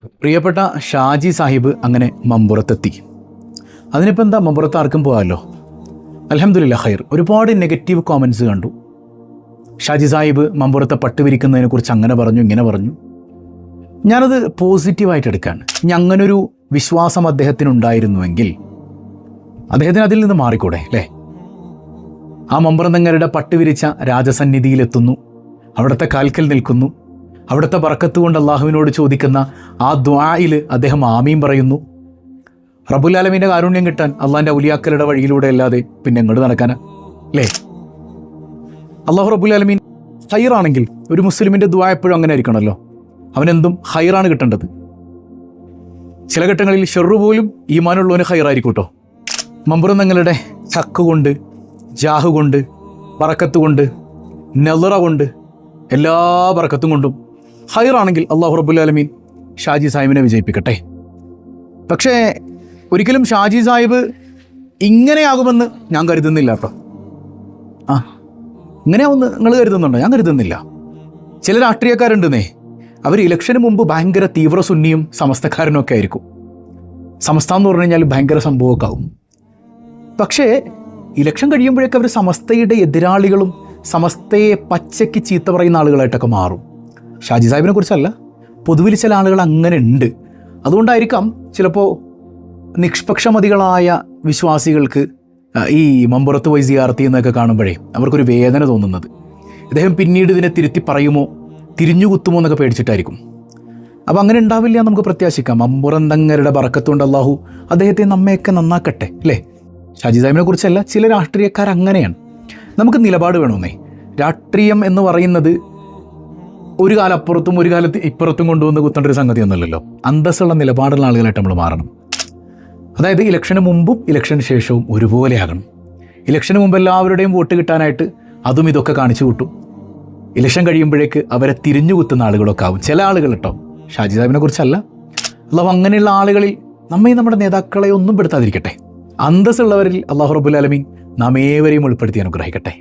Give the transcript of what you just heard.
പ്രിയപ്പെട്ട ഷാജി സാഹിബ് അങ്ങനെ മമ്പുറത്തെത്തി. അതിനിപ്പോൾ എന്താ, മമ്പുറത്ത് ആർക്കും പോകാമല്ലോ. അൽഹംദുലില്ലാ ഖൈർ. ഒരുപാട് നെഗറ്റീവ് കോമൻസ് കണ്ടു. ഷാജി സാഹിബ് മമ്പുറത്തെ പട്ട് വിരിക്കുന്നതിനെക്കുറിച്ച് അങ്ങനെ പറഞ്ഞു, ഇങ്ങനെ പറഞ്ഞു. ഞാനത് പോസിറ്റീവായിട്ട് എടുക്കുകയാണ്. ഇനി അങ്ങനൊരു വിശ്വാസം അദ്ദേഹത്തിനുണ്ടായിരുന്നുവെങ്കിൽ അദ്ദേഹത്തിന് അതിൽ നിന്ന് മാറിക്കൂടെ അല്ലേ? ആ മമ്പുറന്തങ്ങരുടെ പട്ട് വിരിച്ച രാജസന്നിധിയിലെത്തുന്നു, അവിടുത്തെ കാൽക്കൽ നിൽക്കുന്നു, അവിടുത്തെ ബർക്കത്ത് കൊണ്ട് അള്ളാഹുവിനോട് ചോദിക്കുന്ന ആ ദുആയിൽ അദ്ദേഹം ആമീൻ പറയുന്നു. റബ്ബുൽ ആലമീൻ്റെ കാരുണ്യം കിട്ടാൻ അള്ളാഹിൻ്റെ ഔലിയാക്കളുടെ വഴിയിലൂടെ അല്ലാതെ പിന്നെ എങ്ങോട്ട് നടക്കാനാ അല്ലേ? അള്ളാഹു റബ്ബുൽ ആലമീൻ ഖൈറാണെങ്കിൽ ഒരു മുസ്ലിമിൻ്റെ ദുആ എപ്പോഴും അങ്ങനെ ആയിരിക്കണമല്ലോ. അവനെന്തും ഖൈറാണ് കിട്ടേണ്ടത്. ചില ഘട്ടങ്ങളിൽ ഷെറു പോലും ഈമാനുള്ളവന് ഖൈറായിരിക്കും കേട്ടോ. മമ്പുറന്തങ്ങളുടെ ഹക്ക് കൊണ്ട്, ജാഹ് കൊണ്ട്, ബറക്കത്ത് കൊണ്ട്, നെളറ കൊണ്ട്, എല്ലാ ബറക്കത്തും കൊണ്ടും ഖൈറാണെങ്കിൽ അള്ളാഹു റബ്ബുൽ ആലമീൻ ഷാജി സാഹിബിനെ വിജയിപ്പിക്കട്ടെ. പക്ഷേ ഒരിക്കലും ഷാജി സാഹിബ് ഇങ്ങനെയാകുമെന്ന് ഞാൻ കരുതുന്നില്ല കേട്ടോ. ഇങ്ങനെയാവുമെന്ന് നിങ്ങൾ കരുതുന്നുണ്ടോ? ഞാൻ കരുതുന്നില്ല. ചില രാഷ്ട്രീയക്കാരുണ്ടെന്നേ, അവർ ഇലക്ഷന് മുമ്പ് ഭയങ്കര തീവ്ര സുന്നിയും സമസ്തക്കാരനൊക്കെ ആയിരിക്കും. സമസ്ത എന്ന് പറഞ്ഞു കഴിഞ്ഞാൽ ഭയങ്കര സംഭവമൊക്കെ ആവും. പക്ഷേ ഇലക്ഷൻ കഴിയുമ്പോഴേക്കും അവർ സമസ്തയുടെ എതിരാളികളും സമസ്തയെ പച്ചയ്ക്ക് ചീത്ത പറയുന്ന ആളുകളായിട്ടൊക്കെ മാറും. ഷാജി സാഹിബിനെ കുറിച്ചല്ല, പൊതുവിൽ ചില ആളുകൾ അങ്ങനെ ഉണ്ട്. അതുകൊണ്ടായിരിക്കാം ചിലപ്പോൾ നിഷ്പക്ഷമതികളായ വിശ്വാസികൾക്ക് ഈ മമ്പുറത്ത് പോയി സിയാറത്ത് എന്നൊക്കെ കാണുമ്പോഴേ അവർക്കൊരു വേദന തോന്നുന്നത്. ഇദ്ദേഹം പിന്നീട് ഇതിനെ തിരുത്തി പറയുമോ, തിരിഞ്ഞു കുത്തുമോ എന്നൊക്കെ പേടിച്ചിട്ടായിരിക്കും. അപ്പോൾ അങ്ങനെ ഉണ്ടാവില്ല എന്ന് നമുക്ക് പ്രത്യാശിക്കാം. മമ്പുറന്തങ്ങരുടെ ബറക്കത്തുകൊണ്ട് അള്ളാഹു അദ്ദേഹത്തെ നമ്മയൊക്കെ നന്നാക്കട്ടെ അല്ലേ? ഷാജി സാഹിബിനെ കുറിച്ചല്ല, ചില രാഷ്ട്രീയക്കാർ അങ്ങനെയാണ്. നമുക്ക് നിലപാട് വേണമെന്നേ. രാഷ്ട്രീയം എന്ന് പറയുന്നത് ഒരു കാലം അപ്പുറത്തും ഒരു കാലത്ത് ഇപ്പുറത്തും കൊണ്ടുവന്ന് കുത്തേണ്ട ഒരു സംഗതി ഒന്നുമല്ലല്ലോ. അന്തസ്സുള്ള നിലപാടുള്ള ആളുകളായിട്ട് നമ്മൾ മാറണം. അതായത് ഇലക്ഷന് മുമ്പും ഇലക്ഷന് ശേഷവും ഒരുപോലെയാകണം. ഇലക്ഷന് മുമ്പ് എല്ലാവരുടെയും വോട്ട് കിട്ടാനായിട്ട് അതും ഇതൊക്കെ കാണിച്ചു കൂട്ടും. ഇലക്ഷൻ കഴിയുമ്പോഴേക്ക് അവരെ തിരിഞ്ഞു കുത്തുന്ന ആളുകളൊക്കെ ആവും ചില ആളുകൾ കേട്ടോ. ഷാജി സാഹിബിനെ കുറിച്ചല്ല. അള്ളാഹു അങ്ങനെയുള്ള ആളുകളിൽ നമ്മയും നമ്മുടെ നേതാക്കളെ ഒന്നും പെടുത്താതിരിക്കട്ടെ. അന്തസ്സുള്ളവരിൽ അള്ളാഹു റബ്ബുൽ ആലമീൻ നാം ഏവരെയും ഉൾപ്പെടുത്തി അനുഗ്രഹിക്കട്ടെ.